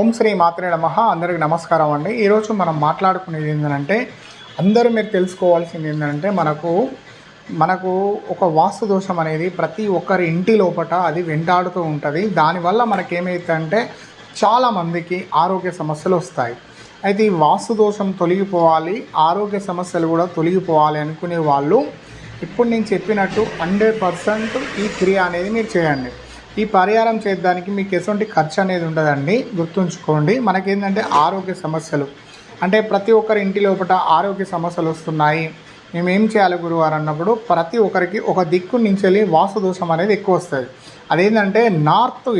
ఓం శ్రీ మాత్రే నమః. అందరికి నమస్కారం అండి. ఈరోజు మనం మాట్లాడుకునేది ఏంటంటే, అందరూ మీరు తెలుసుకోవాల్సింది ఏంటంటే, మనకు ఒక వాస్తు దోషం అనేది ప్రతి ఒక్కరి ఇంటి లోపట అది వెంటాడుతూ ఉంటుంది. దానివల్ల మనకేమైతుందంటే చాలామందికి ఆరోగ్య సమస్యలు వస్తాయి. అయితే ఈ వాస్తు దోషం తొలగిపోవాలి, ఆరోగ్య సమస్యలు కూడా తొలగిపోవాలి అనుకునే వాళ్ళు ఇప్పుడు నేను చెప్పినట్టు 100% ఈ క్రియ అనేది మీరు చేయండి. ఈ పరిహారం చేయడానికి మీకు ఎటువంటి ఖర్చు అనేది ఉండదండి. గుర్తుంచుకోండి. మనకేంటంటే ఆరోగ్య సమస్యలు అంటే ప్రతి ఒక్కరి ఇంటి లోపల ఆరోగ్య సమస్యలు వస్తున్నాయి, మేము ఏం చేయాలి గురువారు అన్నప్పుడు ప్రతి ఒక్కరికి ఒక దిక్కు నుంచి వెళ్ళి వాస్తు దోషం అనేది ఎక్కువ వస్తుంది. అదేంటంటే నార్త్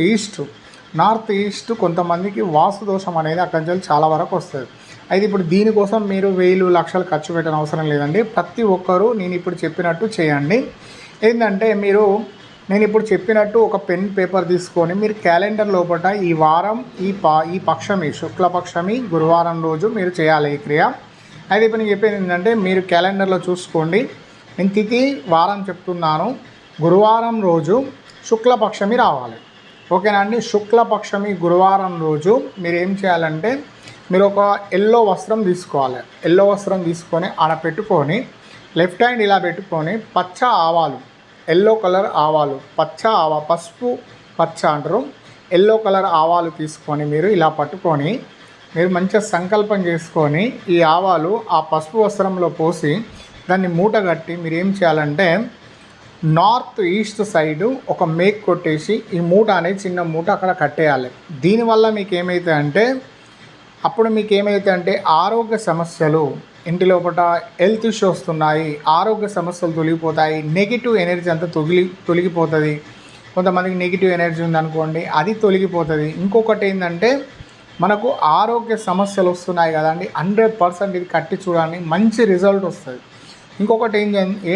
ఈస్ట్ కొంతమందికి వాస్తు దోషం అనేది అక్కడి నుంచి చాలా వరకు వస్తుంది. అయితే ఇప్పుడు దీనికోసం మీరు 1000 లక్షలు ఖర్చు పెట్టిన అవసరం లేదండి. ప్రతి ఒక్కరూ నేను ఇప్పుడు చెప్పినట్టు చేయండి. ఏంటంటే నేను ఇప్పుడు చెప్పినట్టు ఒక పెన్ పేపర్ తీసుకొని మీరు క్యాలెండర్ లోపల ఈ వారం ఈ పక్షమి శుక్లపక్షమి గురువారం రోజు మీరు చేయాలి ఈ క్రియ. అయితే ఇప్పుడు నేను చెప్పేది ఏంటంటే మీరు క్యాలెండర్లో చూసుకోండి. నేను తిథి వారం చెప్తున్నాను. గురువారం రోజు శుక్లపక్షమి రావాలి. ఓకేనా అండి. శుక్లపక్షమి గురువారం రోజు మీరు ఏం చేయాలంటే మీరు ఒక ఎల్లో వస్త్రం తీసుకోవాలి. ఎల్లో వస్త్రం తీసుకొని ఆడ పెట్టుకొని లెఫ్ట్ హ్యాండ్ ఇలా పెట్టుకొని పచ్చ ఆవాలు, ఎల్లో కలర్ ఆవాలు, పసుపు పచ్చ అంటారు, ఎల్లో కలర్ ఆవాలు తీసుకొని మీరు ఇలా పట్టుకొని మీరు మంచిగా సంకల్పం చేసుకొని ఈ ఆవాలు ఆ పసుపు వస్త్రంలో పోసి దాన్ని మూట కట్టి మీరు ఏం చేయాలంటే నార్త్ ఈస్ట్ సైడు ఒక మేక్ కొట్టేసి ఈ మూట అనేది చిన్న మూట అక్కడ కట్టేయాలి. దీనివల్ల మీకు ఏమవుతాయంటే ఆరోగ్య సమస్యలు ఇంటి లోపల హెల్త్ ఇష్యూ వస్తున్నాయి, ఆరోగ్య సమస్యలు తొలగిపోతాయి, నెగిటివ్ ఎనర్జీ అంతా తొలగిపోతుంది. కొంతమందికి నెగిటివ్ ఎనర్జీ ఉందనుకోండి, అది తొలగిపోతుంది. ఇంకొకటి ఏంటంటే మనకు ఆరోగ్య సమస్యలు వస్తున్నాయి కదండి, 100% ఇది కట్టి చూడండి, మంచి రిజల్ట్ వస్తుంది. ఇంకొకటి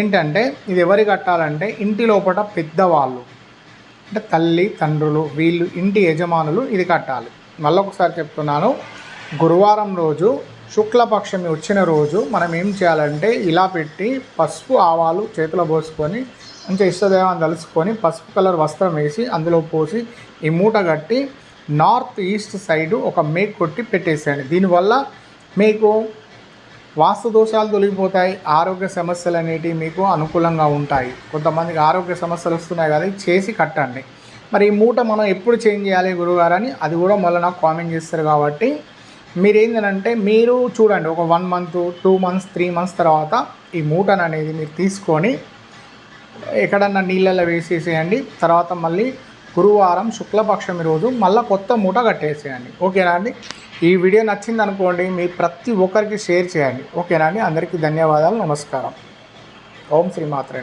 ఏంటంటే ఇది ఎవరు కట్టాలంటే ఇంటి లోపల పెద్దవాళ్ళు అంటే తల్లి తండ్రులు, వీళ్ళు ఇంటి యజమానులు ఇది కట్టాలి. మళ్ళొకసారి చెప్తున్నాను. గురువారం రోజు శుక్లపక్షమి వచ్చిన రోజు మనం ఏం చేయాలంటే ఇలా పెట్టి పసుపు ఆవాలు చేతిలో పోసుకొని మంచిగా ఇష్టదేవాన్ని తలుసుకొని పసుపు కలర్ వస్త్రం వేసి అందులో పోసి ఈ మూట కట్టి నార్త్ ఈస్ట్ సైడు ఒక మేక్ కొట్టి పెట్టేసేయండి. దీనివల్ల మీకు వాస్తు దోషాలు తొలగిపోతాయి, ఆరోగ్య సమస్యలు అనేటివి మీకు అనుకూలంగా ఉంటాయి. కొంతమందికి ఆరోగ్య సమస్యలు వస్తున్నాయి కదా, చేసి కట్టండి. మరి ఈ మూట మనం ఎప్పుడు చేంజ్ చేయాలి గురుగారు అని అది కూడా మళ్ళీ నాకు కామెంట్ చేస్తారు. కాబట్టి మీరు ఏంటంటే మీరు చూడండి, ఒక 1 మంత్ 2 మంత్స్ 3 మంత్స్ తర్వాత ఈ మూటను అనేది మీరు తీసుకొని ఎక్కడన్నా నీళ్ళల్లో వేసేసేయండి. తర్వాత మళ్ళీ గురువారం శుక్లపక్షమి రోజు మళ్ళీ కొత్త మూట కట్టేసేయండి. ఓకేనా అండి. ఈ వీడియో నచ్చింది అనుకోండి, మీ ప్రతి ఒక్కరికి షేర్ చేయండి. ఓకేనా అండి. అందరికీ ధన్యవాదాలు. నమస్కారం. ఓం శ్రీ మాత్రే.